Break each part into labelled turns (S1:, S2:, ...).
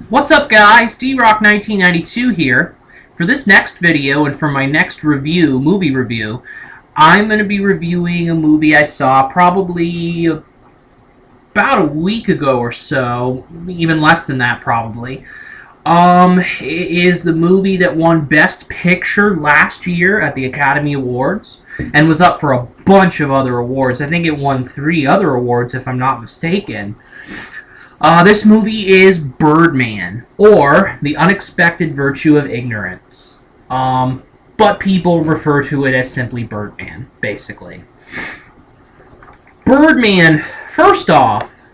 S1: What's up, guys? D-Rock1992 here. For this next video and for my next movie review, I'm going to be reviewing a movie I saw probably about a week ago or so, even less than that probably. It is the movie that won Best Picture last year at the Academy Awards and was up for a bunch of other awards. I think it won 3 other awards, if I'm not mistaken. This movie is Birdman, or The Unexpected Virtue of Ignorance. But people refer to it as simply Birdman, basically. Birdman, first off,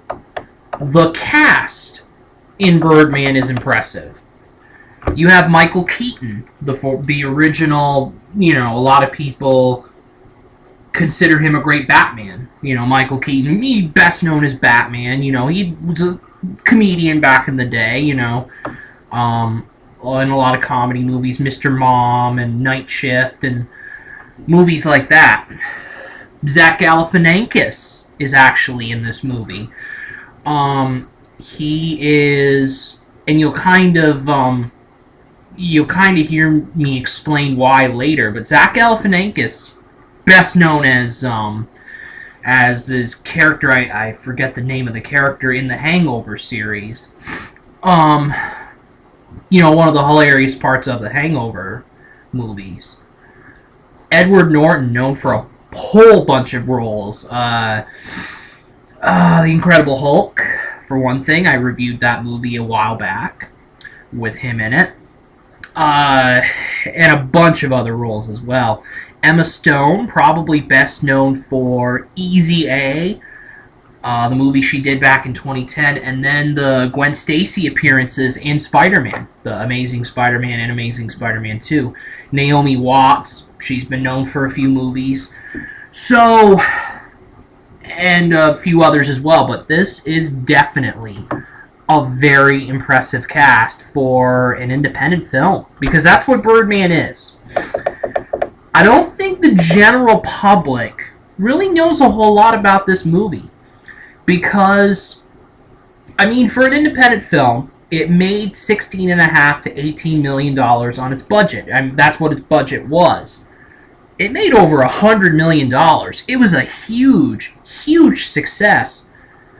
S1: the cast in Birdman is impressive. You have Michael Keaton, the original, a lot of people consider him a great Batman. Michael Keaton, he best known as Batman. He was a comedian back in the day, in a lot of comedy movies, Mr. Mom and Night Shift and movies like that. Zach Galifianakis is actually in this movie. He is, and you'll kind of hear me explain why later, but Zach Galifianakis, best known as this character, I forget the name of the character in the Hangover series. One of the hilarious parts of the Hangover movies. Edward Norton, known for a whole bunch of roles. The Incredible Hulk, for one thing. I reviewed that movie a while back with him in it. And a bunch of other roles as well. Emma Stone, probably best known for Easy A, the movie she did back in 2010, and then the Gwen Stacy appearances in Spider-Man, the Amazing Spider-Man and Amazing Spider-Man 2. Naomi Watts, she's been known for a few movies. So, and a few others as well, but this is definitely a very impressive cast for an independent film, because that's what Birdman is. I don't think the general public really knows a whole lot about this movie, because, for an independent film, it made $16.5 to $18 million on its budget. That's what its budget was. It made over $100 million. It was a huge, huge success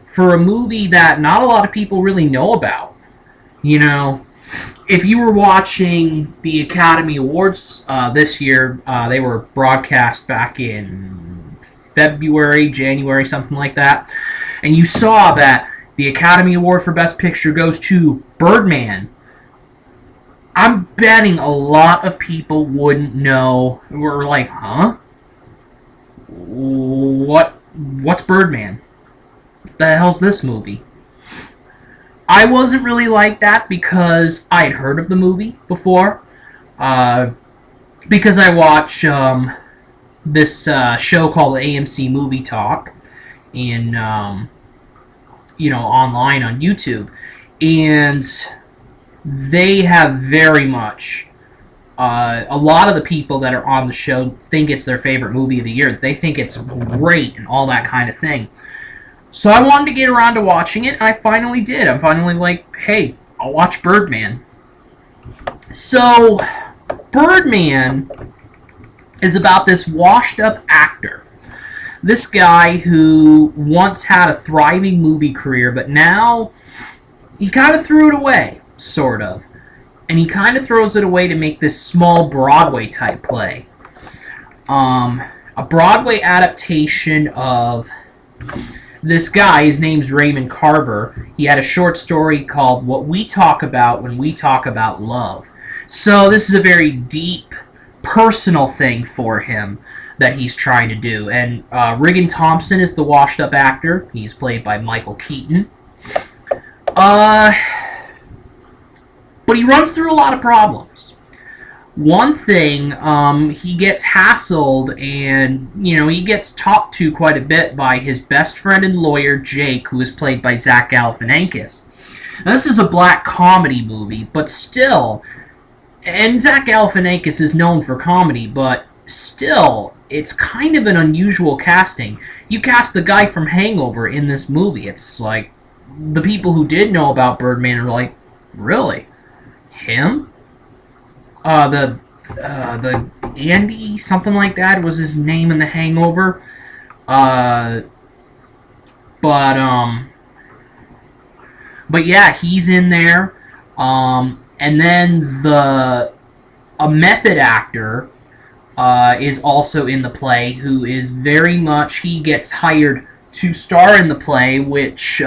S1: for a movie that not a lot of people really know about. If you were watching the Academy Awards this year, they were broadcast back in February, January, something like that, and you saw that the Academy Award for Best Picture goes to Birdman, I'm betting a lot of people wouldn't know. We're like, huh? What's Birdman? What the hell's this movie? I wasn't really like that because I had heard of the movie before. Because I watch this show called AMC Movie Talk in online on YouTube, and they have very much a lot of the people that are on the show think it's their favorite movie of the year. They think it's great and all that kind of thing. So I wanted to get around to watching it, and I finally did. I'm finally like, hey, I'll watch Birdman. So, Birdman is about this washed-up actor. This guy who once had a thriving movie career, but now he kind of threw it away, sort of. And he kind of throws it away to make this small Broadway-type play. A Broadway adaptation of this guy. His name's Raymond Carver. He had a short story called What We Talk About When We Talk About Love. So this is a very deep, personal thing for him that he's trying to do. And Regan Thompson is the washed-up actor. He's played by Michael Keaton. But he runs through a lot of problems. One thing, he gets hassled and, he gets talked to quite a bit by his best friend and lawyer, Jake, who is played by Zach Galifianakis. Now, this is a black comedy movie, but still, and Zach Galifianakis is known for comedy, but still, it's kind of an unusual casting. You cast the guy from Hangover in this movie. It's like, the people who did know about Birdman are like, Really? Him? The Andy, something like that was his name in The Hangover. Uh, but but yeah, he's in there. And then a method actor is also in the play, who is very much, he gets hired to star in the play, which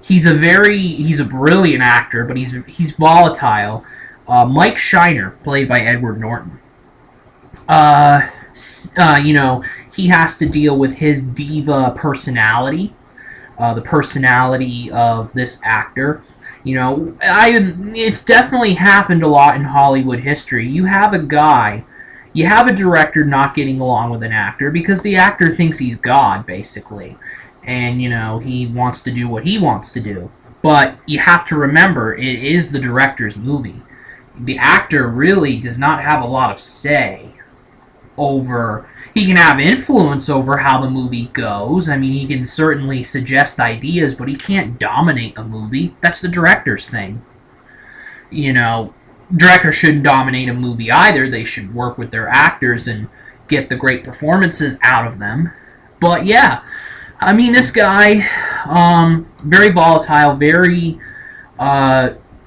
S1: he's a brilliant actor, but he's volatile. Mike Shiner, played by Edward Norton. He has to deal with his diva personality, the personality of this actor. It's definitely happened a lot in Hollywood history. You have a director not getting along with an actor because the actor thinks he's God, basically. And, he wants to do what he wants to do. But you have to remember, it is the director's movie. The actor really does not have a lot of say over... He can have influence over how the movie goes. I mean, he can certainly suggest ideas, but he can't dominate a movie. That's the director's thing. Directors shouldn't dominate a movie either. They should work with their actors and get the great performances out of them. But yeah, I mean, this guy, very volatile, very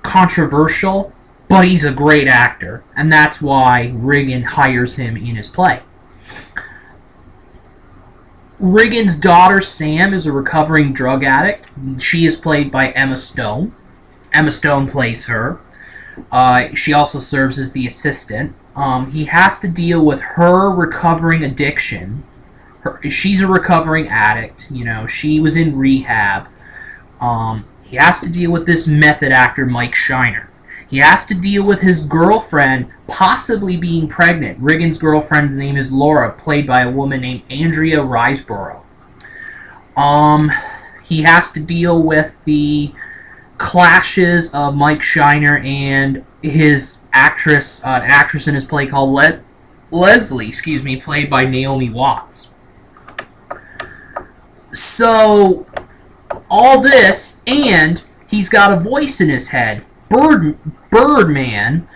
S1: controversial, but he's a great actor, and that's why Riggin hires him in his play. Riggin's daughter, Sam, is a recovering drug addict. She is played by Emma Stone. Emma Stone plays her. She also serves as the assistant. He has to deal with her recovering addiction. She's a recovering addict. She was in rehab. He has to deal with this method actor, Mike Shiner. He has to deal with his girlfriend possibly being pregnant. Riggin's girlfriend's name is Laura, played by a woman named Andrea Riseborough. He has to deal with the clashes of Mike Shiner and his actress, an actress in his play called Leslie, played by Naomi Watts. So, all this, and he's got a voice in his head. Birdman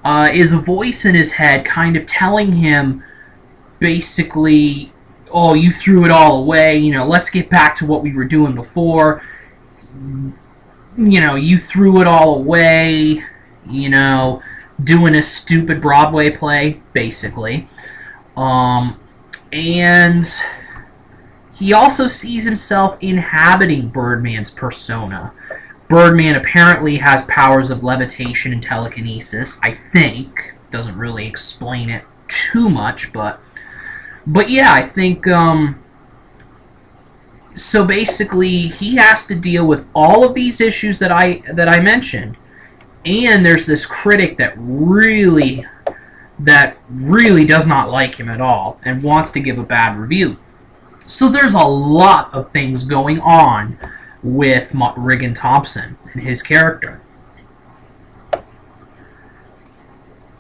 S1: is a voice in his head kind of telling him, basically, oh, you threw it all away, let's get back to what we were doing before. You threw it all away, doing a stupid Broadway play, basically. And he also sees himself inhabiting Birdman's persona. Birdman apparently has powers of levitation and telekinesis, I think. Doesn't really explain it too much, but yeah, I think, so basically, he has to deal with all of these issues that I mentioned. And there's this critic that really does not like him at all and wants to give a bad review. So there's a lot of things going on with Riggin Thompson and his character.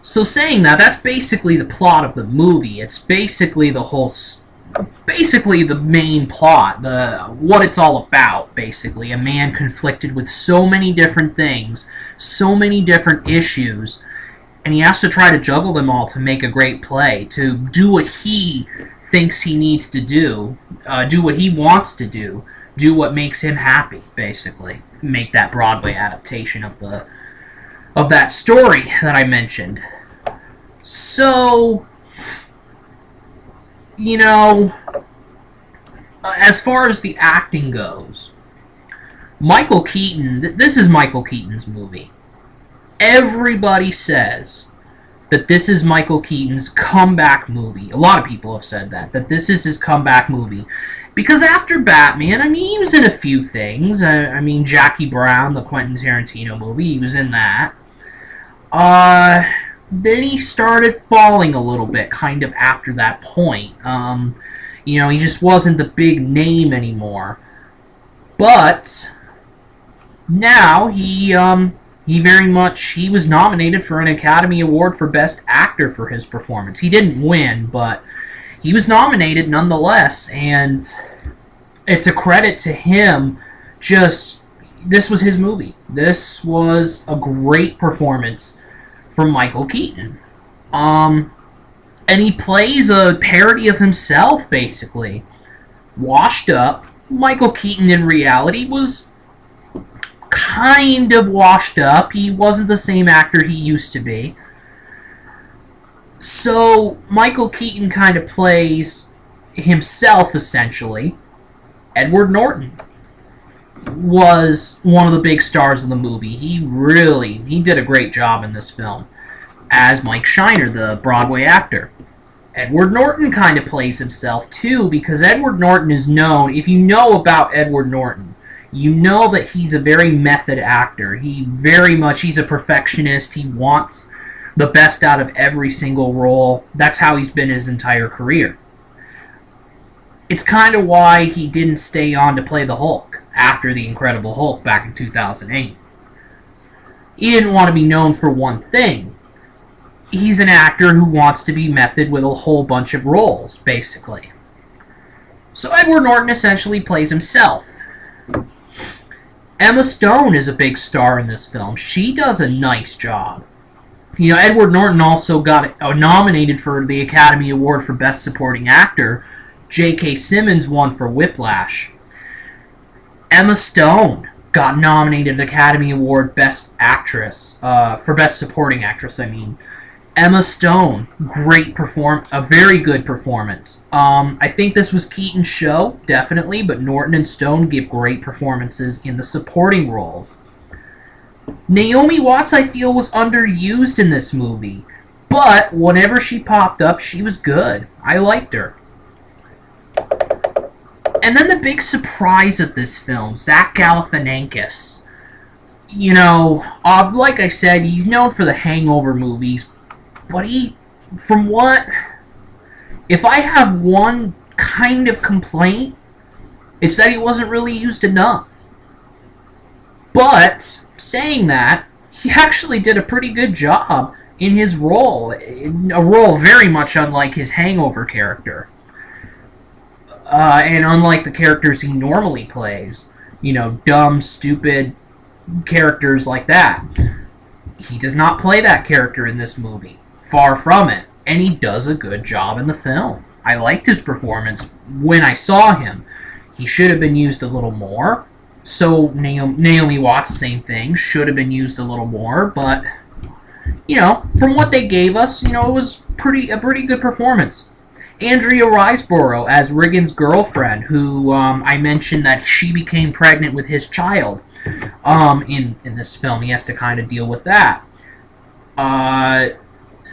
S1: So saying that, that's basically the plot of the movie. It's basically the main plot, what it's all about, basically. A man conflicted with so many different things, so many different issues, and he has to try to juggle them all to make a great play, to do what he thinks he needs to do what he wants to do what makes him happy, basically. Make that Broadway adaptation of that story that I mentioned. So, as far as the acting goes, Michael Keaton, this is Michael Keaton's movie. Everybody says that this is Michael Keaton's comeback movie. A lot of people have said that this is his comeback movie. Because after Batman, he was in a few things. Jackie Brown, the Quentin Tarantino movie, he was in that. Then he started falling a little bit, kind of after that point. He just wasn't the big name anymore. But now he was nominated for an Academy Award for Best Actor for his performance. He didn't win, but he was nominated nonetheless, and it's a credit to him. this was his movie. This was a great performance from Michael Keaton. And he plays a parody of himself, basically. Washed up. Michael Keaton, in reality, was kind of washed up. He wasn't the same actor he used to be. So, Michael Keaton kind of plays himself, essentially. Edward Norton was one of the big stars of the movie. He did a great job in this film as Mike Shiner, the Broadway actor. Edward Norton kind of plays himself too, because Edward Norton is known, if you know about Edward Norton, you know that he's a very method actor. He's a perfectionist. He wants the best out of every single role. That's how he's been his entire career. It's kind of why he didn't stay on to play the Hulk after The Incredible Hulk back in 2008. He didn't want to be known for one thing. He's an actor who wants to be method with a whole bunch of roles, basically. So Edward Norton essentially plays himself. Emma Stone is a big star in this film. She does a nice job. You know, Edward Norton also got nominated for the Academy Award for Best Supporting Actor. J.K. Simmons won for Whiplash. Emma Stone got nominated Academy Award Best Actress, for Best Supporting Actress, I mean. Emma Stone, a very good performance. I think this was Keaton's show, definitely, but Norton and Stone give great performances in the supporting roles. Naomi Watts, I feel, was underused in this movie, but whenever she popped up, she was good. I liked her. And then the big surprise of this film, Zach Galifianakis. You know, like I said, he's known for the Hangover movies, but if I have one kind of complaint, it's that he wasn't really used enough. But, saying that, he actually did a pretty good job in his role. A role very much unlike his Hangover character. And unlike the characters he normally plays. You know, dumb, stupid characters like that. He does not play that character in this movie. Far from it. And he does a good job in the film. I liked his performance when I saw him. He should have been used a little more. So Naomi Watts, same thing, should have been used a little more, but you know, from what they gave us, you know, it was a pretty good performance. Andrea Riseborough as Riggins' girlfriend, who I mentioned that she became pregnant with his child in this film. He has to kind of deal with that.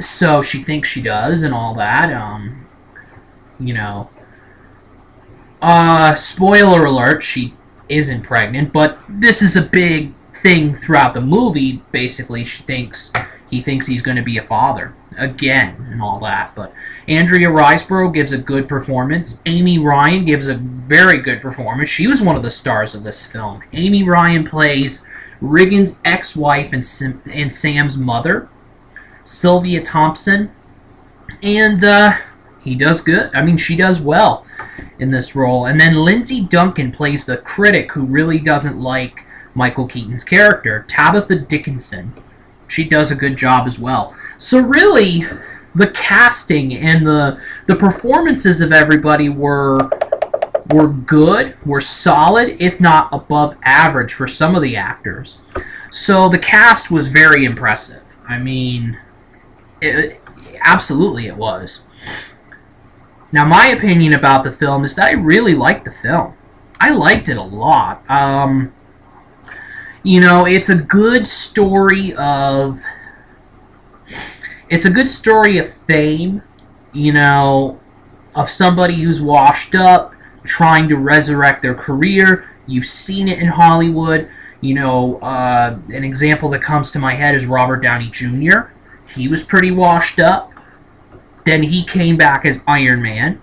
S1: So she thinks she does and all that. You know. Spoiler alert, she isn't pregnant, but this is a big thing throughout the movie. Basically, he thinks he's going to be a father again and all that. But Andrea Riseborough gives a good performance. Amy Ryan gives a very good performance. She was one of the stars of this film. Amy Ryan plays Riggins' ex-wife and Sam's mother, Sylvia Thompson, and he does good. I mean, she does well in this role. And then Lindsay Duncan plays the critic who really doesn't like Michael Keaton's character, Tabitha Dickinson. She does a good job as well. So really, the casting and the performances of everybody were good, were solid, if not above average for some of the actors. So the cast was very impressive. I mean, absolutely it was. Now, my opinion about the film is that I really liked the film. I liked it a lot. You know, it's a good story of fame, you know, of somebody who's washed up, trying to resurrect their career. You've seen it in Hollywood. You know, an example that comes to my head is Robert Downey Jr. He was pretty washed up. Then he came back as Iron Man.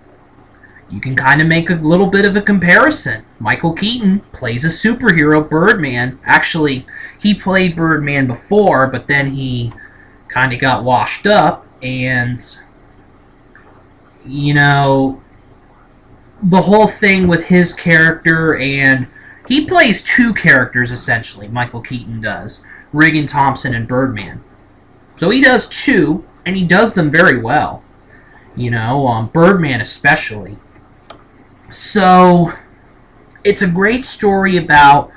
S1: You can kind of make a little bit of a comparison. Michael Keaton plays a superhero, Birdman. Actually, he played Birdman before, but then he kind of got washed up. And, you know, the whole thing with his character and He plays two characters, essentially, Michael Keaton does. Regan Thompson and Birdman. So he does two, and he does them very well. Birdman especially. So, it's a great story about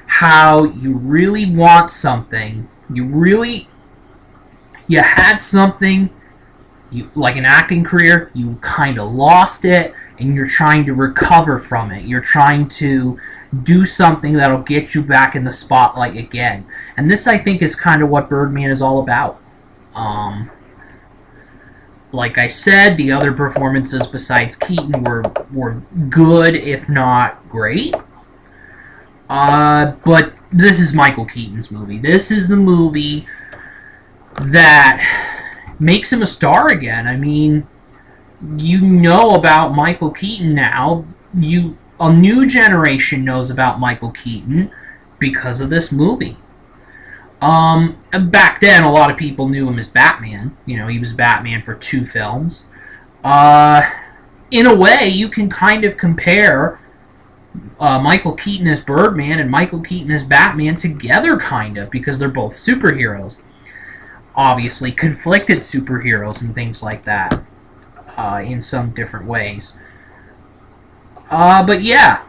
S1: how you really want something. You had something, like an acting career, you kind of lost it, and you're trying to recover from it. You're trying to do something that'll get you back in the spotlight again. And this, I think, is kind of what Birdman is all about. Like I said, the other performances besides Keaton were good, if not great. But this is Michael Keaton's movie. This is the movie that makes him a star again. I mean, you know about Michael Keaton now. A new generation knows about Michael Keaton because of this movie. Back then, a lot of people knew him as Batman. He was Batman for 2 films. In a way, you can kind of compare Michael Keaton as Birdman and Michael Keaton as Batman together, kind of, because they're both superheroes. Obviously, conflicted superheroes and things like that, in some different ways. But yeah,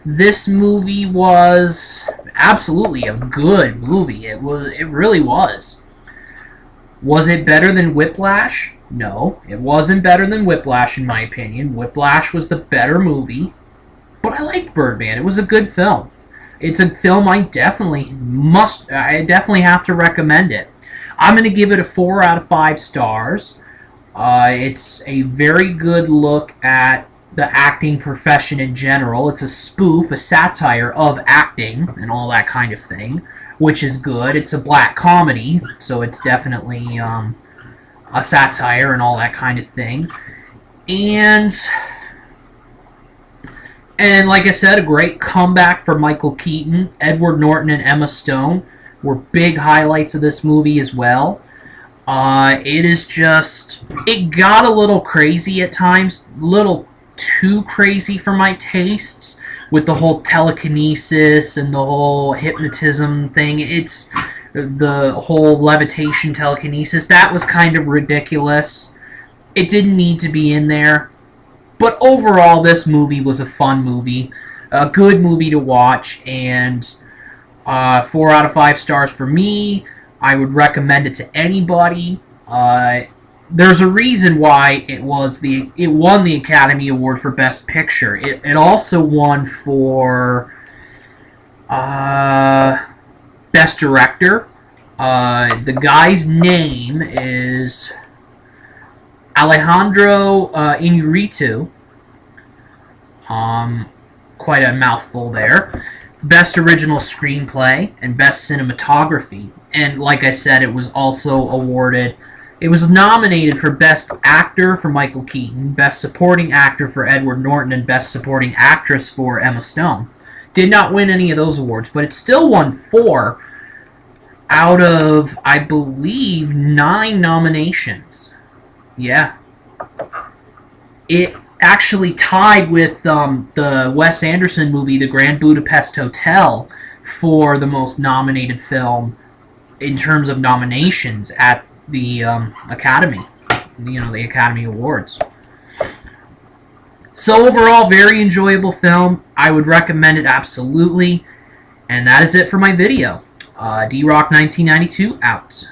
S1: this movie was absolutely a good movie. It really was. Was it better than Whiplash? No, it wasn't better than Whiplash in my opinion. Whiplash was the better movie, but I liked Birdman. It was a good film. It's a film I definitely have to recommend it. I'm going to give it a 4 out of 5 stars. It's a very good look at the acting profession in general. It's a spoof, a satire of acting and all that kind of thing, which is good. It's a black comedy, so it's definitely a satire and all that kind of thing. And like I said, a great comeback for Michael Keaton. Edward Norton and Emma Stone were big highlights of this movie as well. It got a little crazy at times, a little too crazy for my tastes, with the whole telekinesis and the whole hypnotism thing. It's the whole levitation telekinesis. That was kind of ridiculous. It didn't need to be in there. But overall, this movie was a fun movie, a good movie to watch, and 4 out of 5 stars for me. I would recommend it to anybody. There's a reason why it won the Academy Award for Best Picture. It also won for Best Director. The guy's name is Alejandro Iñárritu. Quite a mouthful there. Best Original Screenplay and Best Cinematography. And like I said, it was also awarded. It was nominated for Best Actor for Michael Keaton, Best Supporting Actor for Edward Norton, and Best Supporting Actress for Emma Stone. Did not win any of those awards, but it still won 4 out of, I believe, 9 nominations. Yeah. It actually tied with the Wes Anderson movie, The Grand Budapest Hotel, for the most nominated film in terms of nominations at the Academy, the Academy Awards. So overall, very enjoyable film. I would recommend it absolutely. And that is it for my video. D-Rock 1992 out.